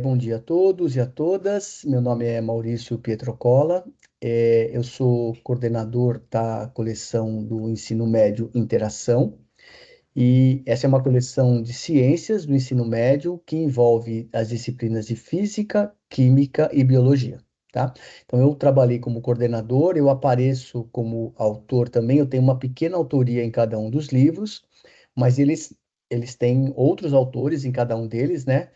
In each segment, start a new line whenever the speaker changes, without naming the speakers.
Bom dia a todos e a todas. Meu nome é Maurício Pietrocola. Eu sou coordenador da coleção do Ensino Médio Interação. E essa é uma coleção de ciências do ensino médio que envolve as disciplinas de física, química e biologia, tá? Então, eu trabalhei como coordenador, eu apareço como autor também. Eu tenho uma pequena autoria em cada um dos livros, mas eles têm outros autores em cada um deles, né?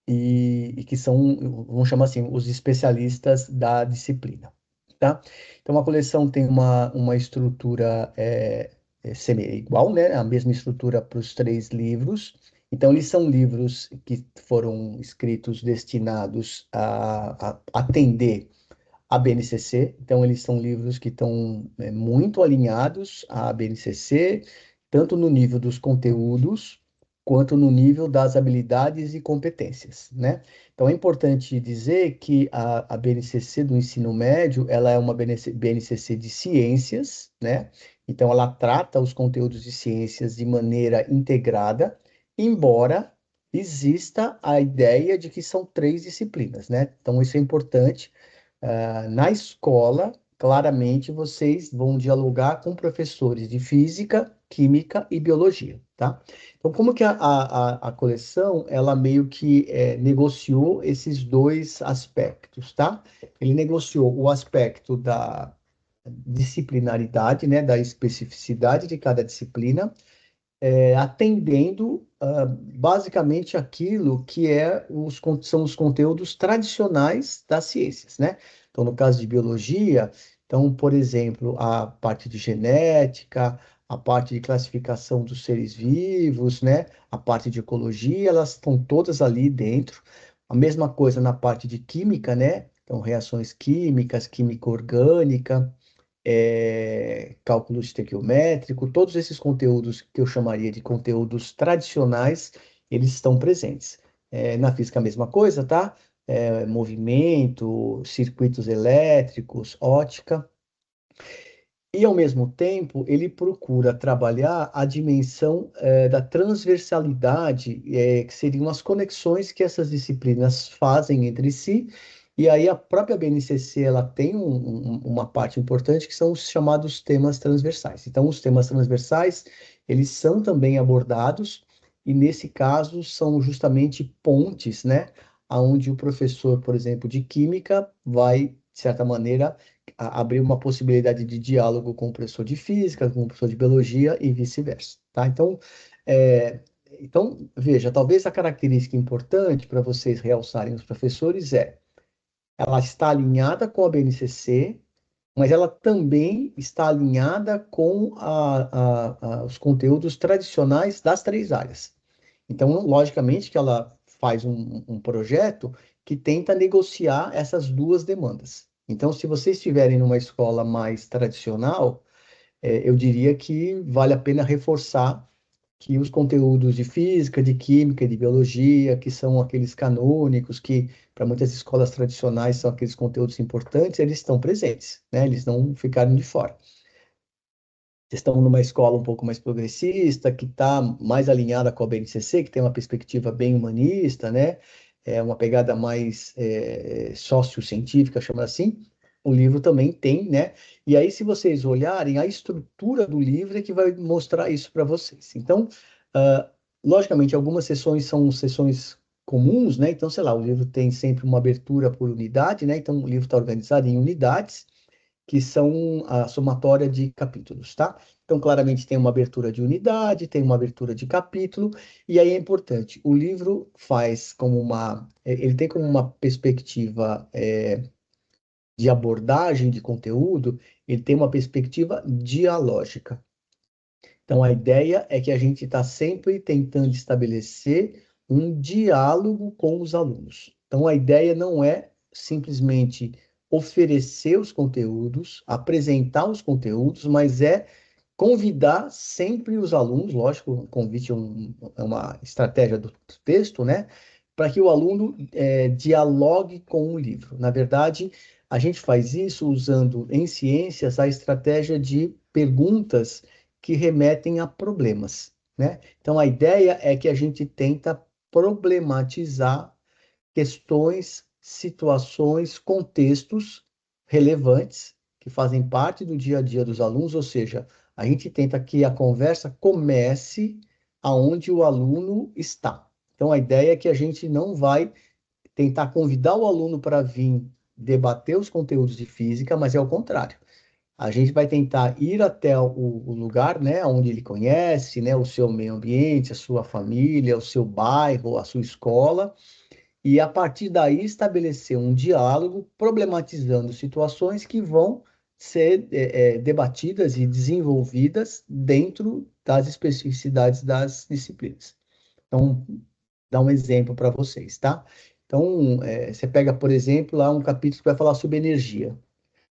E que são, vamos chamar assim, os especialistas da disciplina, tá? Então, a coleção tem uma estrutura semi-igual, né? A mesma estrutura para os três livros. Então, eles são livros que foram escritos destinados a atender a BNCC. Então, eles são livros que estão muito alinhados à BNCC, tanto no nível dos conteúdos, quanto no nível das habilidades e competências, né? Então, é importante dizer que a BNCC do ensino médio, ela é uma BNCC de ciências, né? Então, ela trata os conteúdos de ciências de maneira integrada, embora exista a ideia de que são três disciplinas, né? Então, isso é importante. Na escola, claramente vocês vão dialogar com professores de física, química e biologia, tá? Então, como que a coleção, ela meio que negociou esses dois aspectos, tá? Ele negociou o aspecto da disciplinaridade, né, da especificidade de cada disciplina, atendendo basicamente aquilo que são os conteúdos tradicionais das ciências, né? Então, no caso de biologia, então, por exemplo, a parte de genética, a parte de classificação dos seres vivos, né? A parte de ecologia, elas estão todas ali dentro. A mesma coisa na parte de química, né? Então, reações químicas, química orgânica, cálculo estequiométrico, todos esses conteúdos que eu chamaria de conteúdos tradicionais, eles estão presentes. Na física, a mesma coisa, tá? Movimento, circuitos elétricos, ótica. E, ao mesmo tempo, ele procura trabalhar a dimensão da transversalidade, que seriam as conexões que essas disciplinas fazem entre si. E aí a própria BNCC ela tem uma parte importante que são os chamados temas transversais. Então, os temas transversais, eles são também abordados, e nesse caso são justamente pontes, né? Onde o professor, por exemplo, de química vai, de certa maneira, abrir uma possibilidade de diálogo com o professor de física, com o professor de biologia e vice-versa, tá? É, veja, talvez a característica importante para vocês realçarem os professores ela está alinhada com a BNCC, mas ela também está alinhada com os conteúdos tradicionais das três áreas. Então, logicamente que ela faz um projeto que tenta negociar essas duas demandas. Então, se vocês estiverem numa escola mais tradicional, eu diria que vale a pena reforçar que os conteúdos de física, de química, de biologia, que são aqueles canônicos, que para muitas escolas tradicionais são aqueles conteúdos importantes, eles estão presentes, né? Eles não ficaram de fora. Vocês estão numa escola um pouco mais progressista, que está mais alinhada com a BNCC, que tem uma perspectiva bem humanista, né? Uma pegada mais sociocientífica, chama assim. O livro também tem, né? E aí, se vocês olharem, a estrutura do livro é que vai mostrar isso para vocês. Então, ah, logicamente, algumas sessões são sessões comuns, né? Então, sei lá, o livro tem sempre uma abertura por unidade, né? Então, o livro está organizado em unidades que são a somatória de capítulos, tá? Então, claramente tem uma abertura de unidade, tem uma abertura de capítulo, e aí é importante, o livro faz como ele tem como uma perspectiva de abordagem de conteúdo, ele tem uma perspectiva dialógica. Então, a ideia é que a gente está sempre tentando estabelecer um diálogo com os alunos. Então, a ideia não é simplesmente oferecer os conteúdos, apresentar os conteúdos, mas é convidar sempre os alunos, lógico, o convite é uma estratégia do texto, né? Para que o aluno dialogue com o livro. Na verdade, a gente faz isso usando em ciências a estratégia de perguntas que remetem a problemas, né? Então, a ideia é que a gente tenta problematizar questões, situações, contextos relevantes que fazem parte do dia a dia dos alunos, ou seja, a gente tenta que a conversa comece aonde o aluno está. Então, a ideia é que a gente não vai tentar convidar o aluno para vir debater os conteúdos de física, mas é o contrário. A gente vai tentar ir até o lugar, né, onde ele conhece, né, o seu meio ambiente, a sua família, o seu bairro, a sua escola, e a partir daí estabelecer um diálogo problematizando situações que vão ser debatidas e desenvolvidas dentro das especificidades das disciplinas. Então, dar um exemplo para vocês, tá? Então, você pega, por exemplo, lá um capítulo que vai falar sobre energia,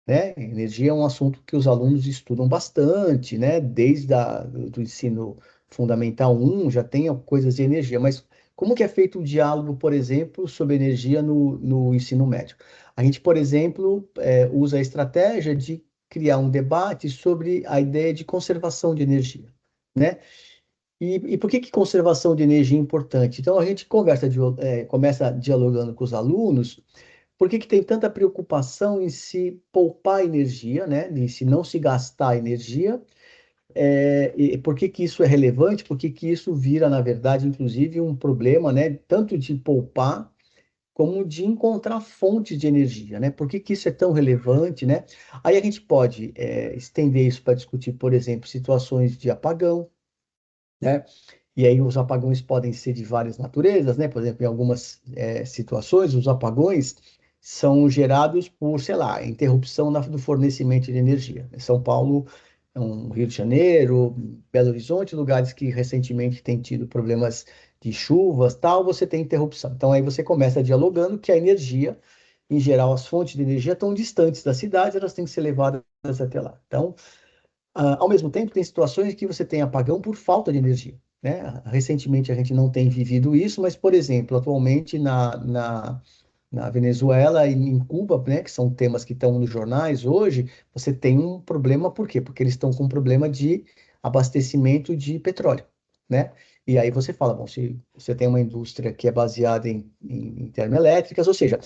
né? Energia é um assunto que os alunos estudam bastante, né? Do ensino fundamental 1 já tem coisas de energia, mas como que é feito o diálogo, por exemplo, sobre energia no ensino médio? A gente, por exemplo, usa a estratégia de criar um debate sobre a ideia de conservação de energia, né? E por que que conservação de energia é importante? Então, a gente começa dialogando com os alunos por que que tem tanta preocupação em se poupar energia, né? Em se não se gastar energia? E por que que isso é relevante? Por que que isso vira, na verdade, inclusive, um problema, né? Tanto de poupar como de encontrar fontes de energia, né? Por que que isso é tão relevante, né? Aí a gente pode estender isso para discutir, por exemplo, situações de apagão, né? E aí os apagões podem ser de várias naturezas, né? Por exemplo, em algumas situações, os apagões são gerados por, sei lá, interrupção do fornecimento de energia. São Paulo, Rio de Janeiro, Belo Horizonte, lugares que recentemente têm tido problemas de chuvas, tal, você tem interrupção. Então aí você começa dialogando que a energia, em geral, as fontes de energia estão distantes das cidades, elas têm que ser levadas até lá. Então, ao mesmo tempo, tem situações que você tem apagão por falta de energia, né? Recentemente a gente não tem vivido isso, mas, por exemplo, atualmente na Venezuela e em Cuba, né, que são temas que estão nos jornais hoje, você tem um problema, por quê? Porque eles estão com um problema de abastecimento de petróleo, né? E aí você fala, bom, se você tem uma indústria que é baseada em termoelétricas, ou seja,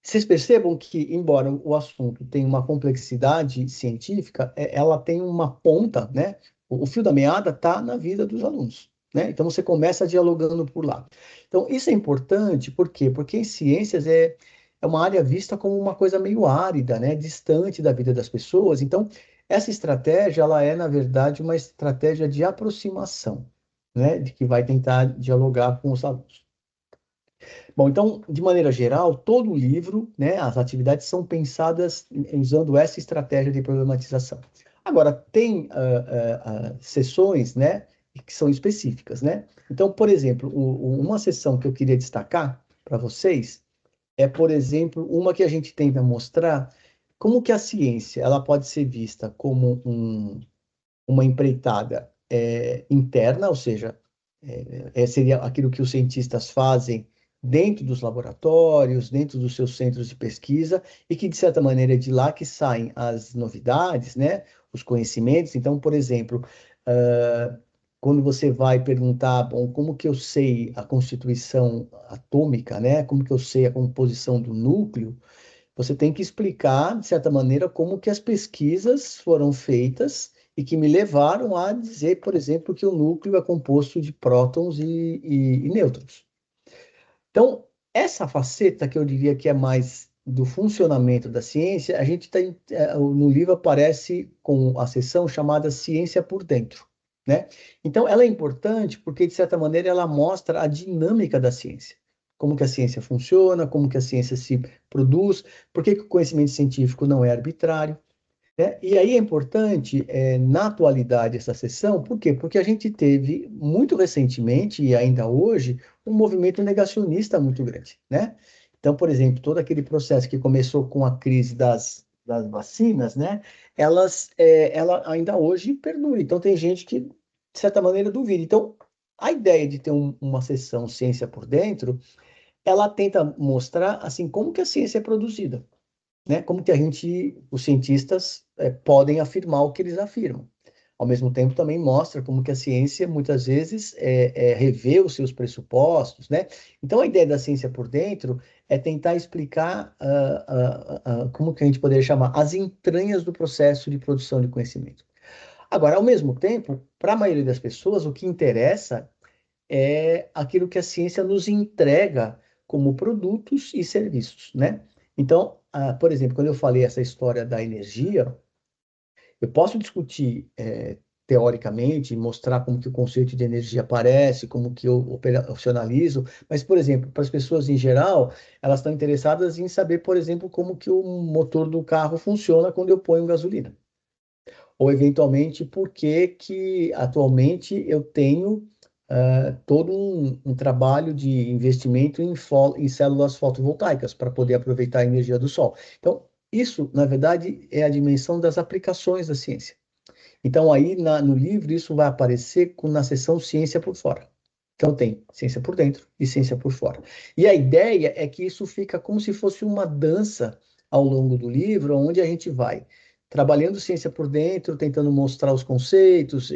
vocês percebam que, embora o assunto tenha uma complexidade científica, ela tem uma ponta, né? O fio da meada está na vida dos alunos, né? Então você começa dialogando por lá. Então isso é importante, por quê? Porque em ciências é uma área vista como uma coisa meio árida, né? Distante da vida das pessoas. Então essa estratégia, ela é, na verdade, uma estratégia de aproximação, né? De que vai tentar dialogar com os alunos. Bom, então, de maneira geral, todo o livro, né, as atividades são pensadas usando essa estratégia de problematização. Agora, tem sessões, né, que são específicas, né? Então, por exemplo, uma sessão que eu queria destacar para vocês é, por exemplo, uma que a gente tenta mostrar como que a ciência ela pode ser vista como uma empreitada interna, ou seja, seria aquilo que os cientistas fazem dentro dos laboratórios, dentro dos seus centros de pesquisa, e que, de certa maneira, é de lá que saem as novidades, né? Os conhecimentos. Então, por exemplo, quando você vai perguntar, bom, como que eu sei a constituição atômica, né? Como que eu sei a composição do núcleo? Você tem que explicar, de certa maneira, como que as pesquisas foram feitas e que me levaram a dizer, por exemplo, que o núcleo é composto de prótons e nêutrons. Então, essa faceta que eu diria que é mais do funcionamento da ciência, a gente tem, no livro aparece com a seção chamada Ciência por Dentro, né? Então, ela é importante porque, de certa maneira, ela mostra a dinâmica da ciência. Como que a ciência funciona, como que a ciência se produz, por que que o conhecimento científico não é arbitrário, né? E aí é importante, na atualidade, essa sessão, por quê? Porque a gente teve, muito recentemente, e ainda hoje, um movimento negacionista muito grande, né? Então, por exemplo, todo aquele processo que começou com a crise das vacinas, né? Ela ainda hoje perdura. Então, tem gente que, de certa maneira, duvida. Então, a ideia de ter uma sessão Ciência por Dentro, ela tenta mostrar, assim, como que a ciência é produzida, né? Como que os cientistas, podem afirmar o que eles afirmam. Ao mesmo tempo, também mostra como que a ciência, muitas vezes, revê os seus pressupostos, né? Então, a ideia da ciência por dentro é tentar explicar como que a gente poderia chamar as entranhas do processo de produção de conhecimento. Agora, ao mesmo tempo, para a maioria das pessoas, o que interessa é aquilo que a ciência nos entrega como produtos e serviços, né? Então, por exemplo, quando eu falei essa história da energia, eu posso discutir teoricamente, mostrar como que o conceito de energia aparece, como que eu operacionalizo, mas, por exemplo, para as pessoas em geral, elas estão interessadas em saber, por exemplo, como que o motor do carro funciona quando eu ponho gasolina. Ou, eventualmente, por que que atualmente eu tenho todo um trabalho de investimento em células fotovoltaicas para poder aproveitar a energia do sol. Então, isso, na verdade, é a dimensão das aplicações da ciência. Então, aí no livro, isso vai aparecer na seção Ciência por Fora. Então, tem ciência por dentro e ciência por fora. E a ideia é que isso fica como se fosse uma dança ao longo do livro, onde a gente vai trabalhando ciência por dentro, tentando mostrar os conceitos,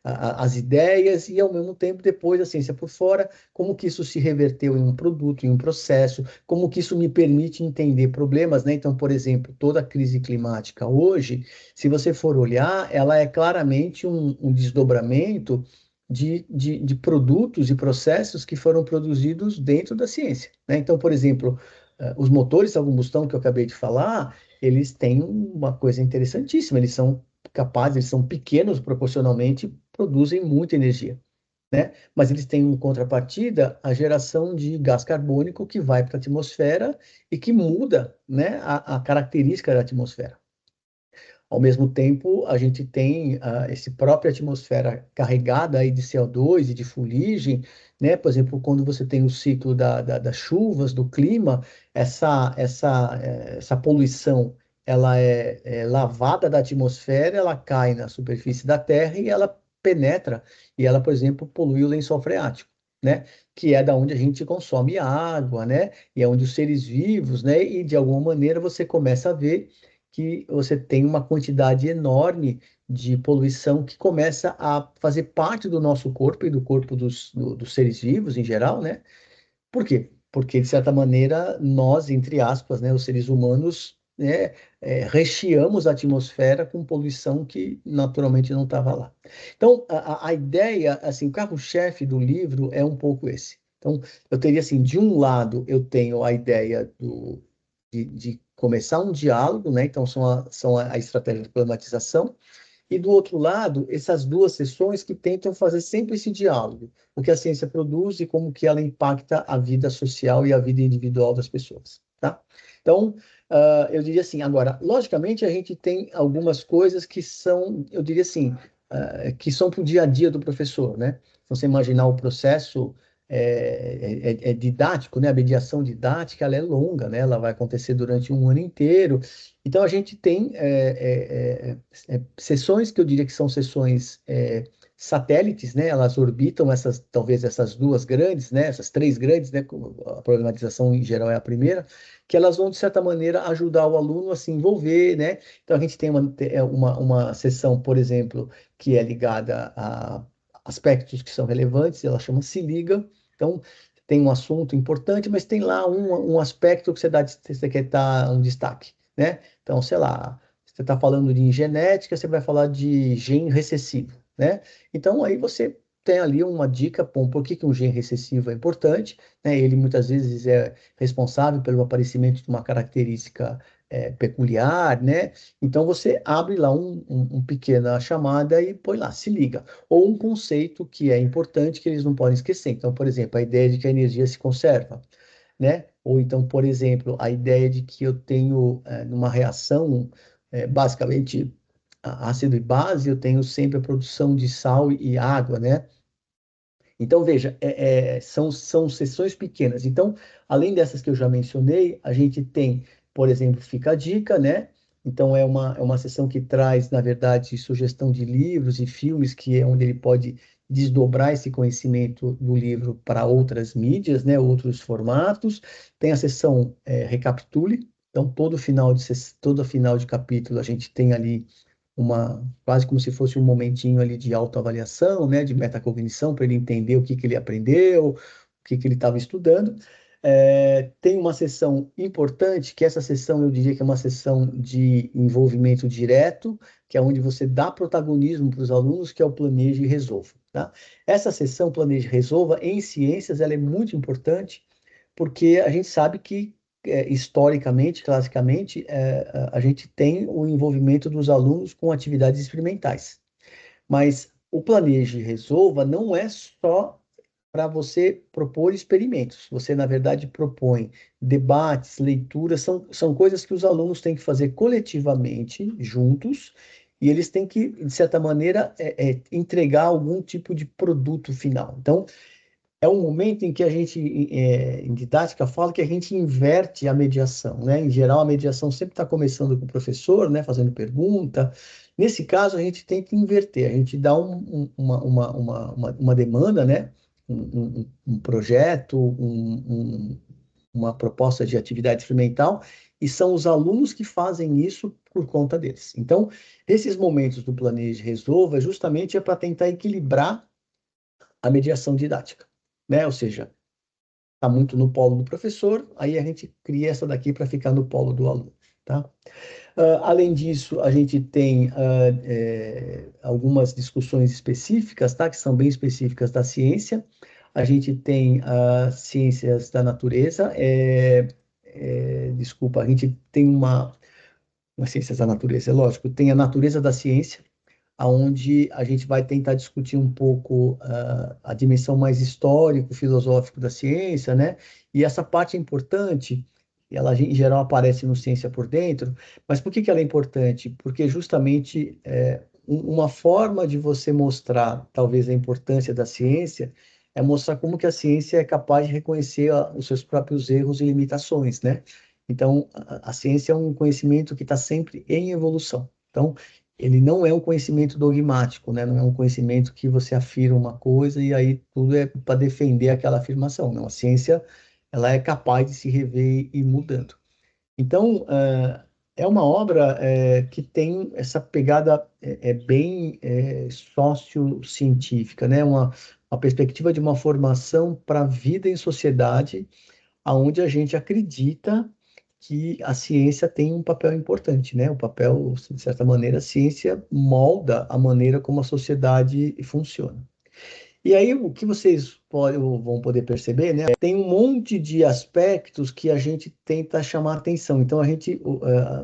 as ideias, e ao mesmo tempo, depois a ciência por fora, como que isso se reverteu em um produto, em um processo, como que isso me permite entender problemas, né? Então, por exemplo, toda a crise climática hoje, se você for olhar, ela é claramente um desdobramento de produtos e processos que foram produzidos dentro da ciência, né? Então, por exemplo, os motores a combustão que eu acabei de falar, eles têm uma coisa interessantíssima, eles são capazes, eles são pequenos proporcionalmente, produzem muita energia, né? Mas eles têm em contrapartida a geração de gás carbônico que vai para a atmosfera e que muda, né, a característica da atmosfera. Ao mesmo tempo, a gente tem essa própria atmosfera carregada aí de CO2 e de fuligem, né? Por exemplo, quando você tem o ciclo das chuvas, do clima, essa poluição, ela é lavada da atmosfera, ela cai na superfície da Terra e ela penetra, e ela, por exemplo, polui o lençol freático, né? Que é da onde a gente consome água, né? E é onde os seres vivos, né? E de alguma maneira você começa a ver que você tem uma quantidade enorme de poluição que começa a fazer parte do nosso corpo e do corpo dos seres vivos em geral, né? Por quê? Porque, de certa maneira, nós, entre aspas, né, os seres humanos, né, recheamos a atmosfera com poluição que naturalmente não estava lá. Então, a ideia, assim, o carro-chefe do livro é um pouco esse. Então, eu teria, assim, de um lado, eu tenho a ideia de começar um diálogo, né? Então, são a estratégia de problematização, e do outro lado, essas duas sessões que tentam fazer sempre esse diálogo, o que a ciência produz e como que ela impacta a vida social e a vida individual das pessoas, tá? Então, eu diria assim, agora, logicamente a gente tem algumas coisas que são, eu diria assim, que são para o dia a dia do professor, né? Se você imaginar o processo didático, né? A mediação didática, ela é longa, né? Ela vai acontecer durante um ano inteiro. Então, a gente tem sessões que eu diria que são sessões satélites, né? Elas orbitam talvez essas duas grandes, né? Essas três grandes, né? A problematização em geral é a primeira, que elas vão, de certa maneira, ajudar o aluno a se envolver, né? Então, a gente tem uma sessão, por exemplo, que é ligada a aspectos que são relevantes, ela chama Se Liga. Então, tem um assunto importante, mas tem lá um aspecto que você quer dar um destaque, né? Então, sei lá, você está falando de genética, você vai falar de gene recessivo, né? Então, aí você tem ali uma dica, bom, por que que um gene recessivo é importante, né? Ele muitas vezes é responsável pelo aparecimento de uma característica peculiar, né? Então, você abre lá um pequena chamada e põe lá, se liga. Ou um conceito que é importante que eles não podem esquecer. Então, por exemplo, a ideia de que a energia se conserva, né? Ou então, por exemplo, a ideia de que eu tenho, numa reação, basicamente ácido e base, eu tenho sempre a produção de sal e água, né? Então, veja, são sessões pequenas. Então, além dessas que eu já mencionei, a gente tem, por exemplo, Fica a Dica, né? Então, é uma sessão que traz, na verdade, sugestão de livros e filmes, que é onde ele pode desdobrar esse conhecimento do livro para outras mídias, né? Outros formatos. Tem a sessão Recapitule. Então, todo final de capítulo, a gente tem ali quase como se fosse um momentinho ali de autoavaliação, né, de metacognição, para ele entender o que que ele aprendeu, o que que ele estava estudando. Tem uma sessão importante, que essa sessão eu diria que é uma sessão de envolvimento direto, que é onde você dá protagonismo para os alunos, que é o Planeje e Resolva, tá? Essa sessão Planeje e Resolva, em ciências, ela é muito importante, porque a gente sabe que, historicamente, classicamente, a gente tem o envolvimento dos alunos com atividades experimentais. Mas o Planeje e Resolva não é só para você propor experimentos. Você, na verdade, propõe debates, leituras, são coisas que os alunos têm que fazer coletivamente, juntos, e eles têm que, de certa maneira, entregar algum tipo de produto final. Então, é um momento em que a gente, em didática, fala que a gente inverte a mediação, né? Em geral, a mediação sempre está começando com o professor, né? Fazendo pergunta. Nesse caso, a gente tem que inverter, a gente dá uma demanda, né? Um projeto, uma proposta de atividade experimental, e são os alunos que fazem isso por conta deles. Então, esses momentos do Planeje e Resolva justamente é para tentar equilibrar a mediação didática, né? Ou seja, está muito no polo do professor, aí a gente cria essa daqui para ficar no polo do aluno, tá? Além disso, a gente tem algumas discussões específicas, tá? Que são bem específicas da ciência. A gente tem as ciências da natureza, desculpa, a gente tem uma ciências da natureza, é lógico, tem a natureza da ciência, aonde a gente vai tentar discutir um pouco a dimensão mais histórico-filosófico da ciência, né? E essa parte é importante, ela em geral aparece no Ciência por Dentro, mas por que que ela é importante? Porque justamente uma forma de você mostrar, talvez, a importância da ciência é mostrar como que a ciência é capaz de reconhecer os seus próprios erros e limitações, né? Então, a ciência é um conhecimento que está sempre em evolução. Então, ele não é um conhecimento dogmático, né? Não é um conhecimento que você afirma uma coisa e aí tudo é para defender aquela afirmação. Não, a ciência, ela é capaz de se rever e ir mudando. Então, é uma obra que tem essa pegada bem sociocientífica, né? Uma perspectiva de uma formação para a vida em sociedade, aonde a gente acredita que a ciência tem um papel importante, né? O papel, de certa maneira, a ciência molda a maneira como a sociedade funciona. E aí, o que vocês vão poder perceber, né? Tem um monte de aspectos que a gente tenta chamar atenção. Então,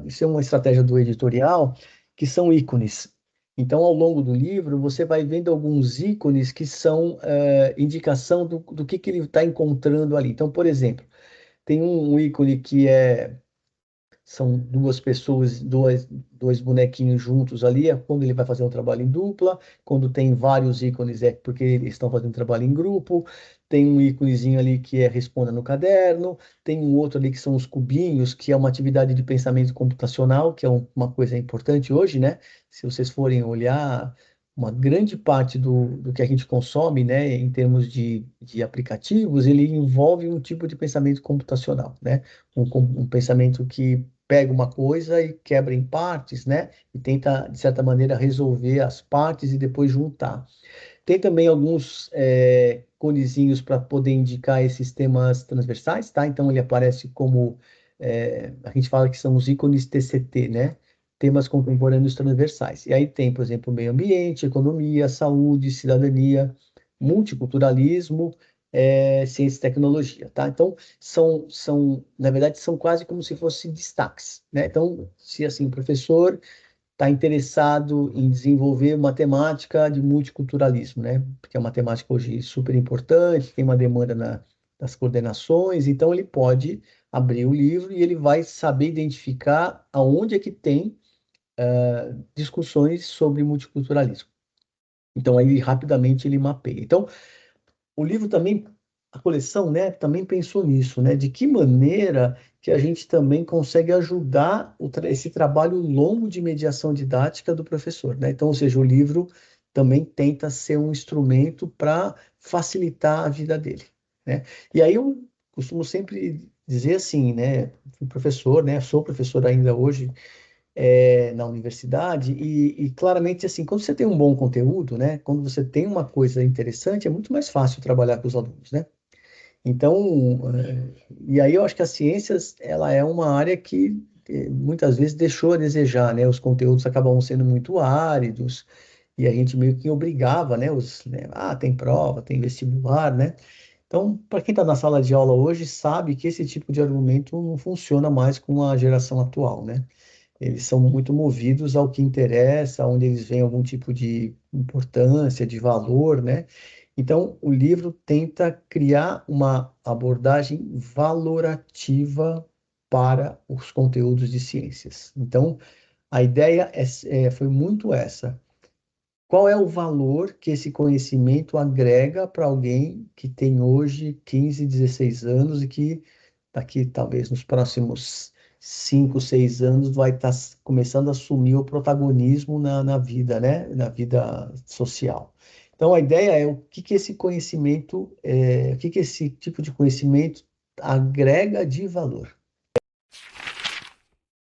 isso é uma estratégia do editorial, que são ícones. Então, ao longo do livro, você vai vendo alguns ícones que são indicação do que ele está encontrando ali. Então, por exemplo, tem um ícone que são duas pessoas, dois bonequinhos juntos ali, é quando ele vai fazer um trabalho em dupla. Quando tem vários ícones, é porque eles estão fazendo trabalho em grupo. Tem um íconezinho ali que é responda no caderno. Tem um outro ali que são os cubinhos, que é uma atividade de pensamento computacional, que é uma coisa importante hoje, né? Se vocês forem olhar, uma grande parte do que a gente consome, né, em termos de aplicativos, ele envolve um tipo de pensamento computacional, né? Um pensamento que pega uma coisa e quebra em partes, né? E tenta, de certa maneira, resolver as partes e depois juntar. Tem também alguns conezinhos para poder indicar esses temas transversais, tá? Então ele aparece como a gente fala que são os ícones TCT, né? Temas contemporâneos transversais. E aí tem, por exemplo, meio ambiente, economia, saúde, cidadania, multiculturalismo, ciência e tecnologia, tá? Então na verdade, são quase como se fossem destaques, né? Então, se assim, o professor está interessado em desenvolver matemática de multiculturalismo, né? Porque a matemática hoje é super importante, tem uma demanda das coordenações, então ele pode abrir o livro e ele vai saber identificar aonde é que tem discussões sobre multiculturalismo. Então aí rapidamente ele mapeia. Então o livro também, a coleção, né, também pensou nisso, né? De que maneira que a gente também consegue ajudar esse trabalho longo de mediação didática do professor, né? Então, ou seja, o livro também tenta ser um instrumento para facilitar a vida dele, né? E aí eu costumo sempre dizer assim, né? Fui professor, né? Sou professor ainda hoje, na universidade, e claramente, assim, quando você tem um bom conteúdo, né, quando você tem uma coisa interessante, é muito mais fácil trabalhar com os alunos, né? Então, e aí eu acho que as ciências, ela é uma área que muitas vezes deixou a desejar, né? Os conteúdos acabavam sendo muito áridos, e a gente meio que obrigava, né? Tem prova, tem vestibular, né? Então, para quem está na sala de aula hoje, sabe que esse tipo de argumento não funciona mais com a geração atual, né? Eles são muito movidos ao que interessa, onde eles veem algum tipo de importância, de valor, né? Então, o livro tenta criar uma abordagem valorativa para os conteúdos de ciências. Então, a ideia foi muito essa. Qual é o valor que esse conhecimento agrega para alguém que tem hoje 15, 16 anos e que daqui, talvez, nos próximos 5, 6 anos vai estar começando a assumir o protagonismo na vida, né? Na vida social. Então, a ideia é o que que esse conhecimento, o que que esse tipo de conhecimento agrega de valor.